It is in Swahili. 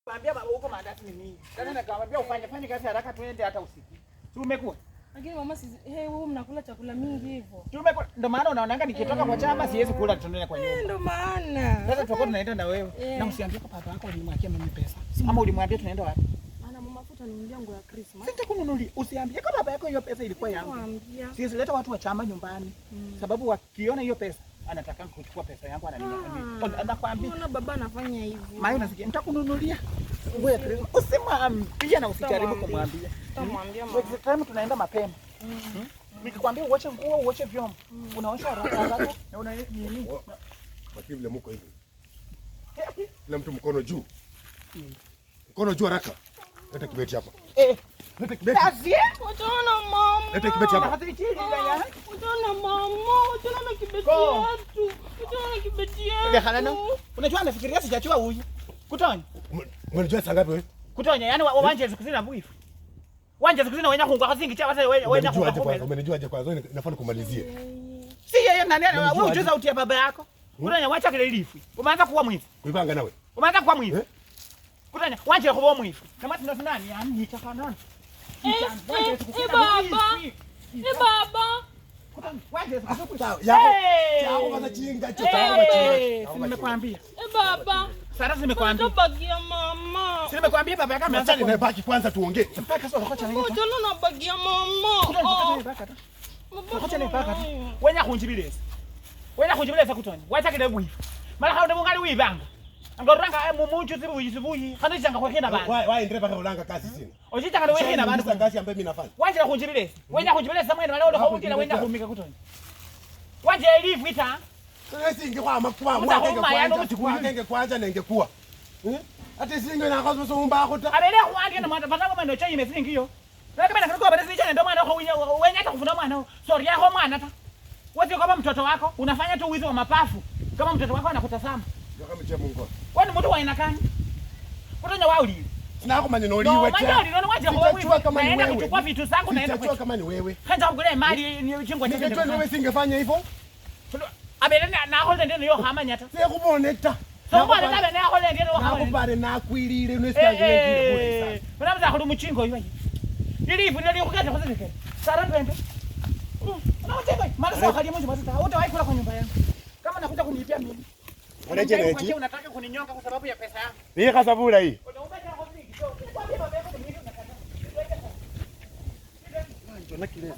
Mwambia baba huko maandasi ni nini? Sasa nakamwambia ufanye kazi haraka tuende hata usiku. Si umekula? Lakini mama wewe mnakula chakula mingi hivyo. Tumekula. Ndio maana unaonanga nikitoka kwa chama siwezi kula tunaenda kwa nyumba. Ndio maana. Sasa tutakuwa tunaenda na wewe. Na usiambie kwa baba yako ulimwachia mimi pesa. Ama ulimwambia tunaenda wapi? Maana mama mafuta ninunulia nguo ya Christmas. Sitakununulia. Usiambie kwa baba yako hiyo pesa ilikuwa yangu. Siwezi leta watu wa chama nyumbani. Sababu wakiona hiyo pesa anataka kuchukua pesa yangu ananiambia. Anakuambia. Mbona baba anafanya hivyo? Maana unasikia nitakununulia. Nguo ya Christmas. Usimwambie na usijaribu kumwambia. Utamwambia mama. Next time tunaenda mapema. Nikikwambia uache nguo, uache vyombo. Unaosha haraka na una nini? Wakati vile mko hivi. Kila mtu mkono juu. Mkono juu haraka. Leta kibeti hapa. Leta kibeti. Kazi? Wachana mama. Leta kibeti hapa. Wachana mama. Wachana na kibeti yetu. Wachana na kibeti yetu. Unajua anafikiria sijachua huyu. Kutonya. Unajua saa ngapi wewe? Kutonya, yani wanje zikuzina mwifu. Wanje zikuzina wenya kungwa kazingi cha wasa wenya kungwa. Umenijuaje kwanza? Nafaa nikumalizie. Si yeye nani wewe ujuza utia baba yako. Kutonya wacha kile lifu. Umeanza kuwa mwifu. Kuipanga nawe. Umeanza kuwa mwifu. Kutonya wanje kuwa mwifu. Kama tuna nani yani nitafanana. Baba. Wanje zikuzina. Yako kwanza chinga nimekwambia. Baba. Sasa nimekwambia. Utabagia mama. Si nimekwambia baba yako ameanza nimebaki kwanza tuongee. Mpaka sasa unakocha nini? Wachana na bagia mama. Unakocha nini mpaka? Wenya kunjibileza. Wenya kunjibileza Kutonya. Wacha kile bwifu. Mara hao ndio ngali wibanga. Angoranga mumunju zibuyi. Kana janga kwa kina bana. Why ndreba kwa ulanga kazi sina. Ojita kana wewe kina bana. Kazi ambayo mimi nafanya. Wacha kunjibileza. Wenya kunjibileza mwana wale ndio haungi na wenya kumika Kutonya. Wacha elifu ita. Sasa ingekuwa makubwa mwake kwanza na ingekuwa. Ati singe na kazo somba akuta. Abele kwandi na mwana patako mwana cha imesingi hiyo. Kama nakako bado sija ndio mwana wenye hata kufuna mwana. Sorry yako mwana ta. Wewe kama mtoto wako unafanya tu wizi wa mapafu. Kama mtoto wako anakutazama. Ndio kama mche Mungu. Kwani mtu wa aina gani? Kutonya wao lile. Sina kwa maneno liwe cha. Ndio waje kwa wewe. Naenda kuchukua vitu zangu naenda kuchukua kama ni wewe. Kwanza kule mali ni chingwa chini. Ningejua wewe singefanya hivyo. Abele na holde ndio yo hamanyata. Sasa kuboneta. Sombana nabe na holde ndio yo hamanyata. Nakubare nakwilire nesikange ngire. Unaanza hulu mchingo hiyo. Nilivu ndio ukata kwa zile. Sara twende. Unaocheka. Mara sasa hadi mmoja basi. Utawahi kula kwa nyumba yangu. Kama nakuja kunilipia mimi. Unataka kuninyonga kwa sababu ya pesa yangu. Hii kasabula hii. Ndio nakile.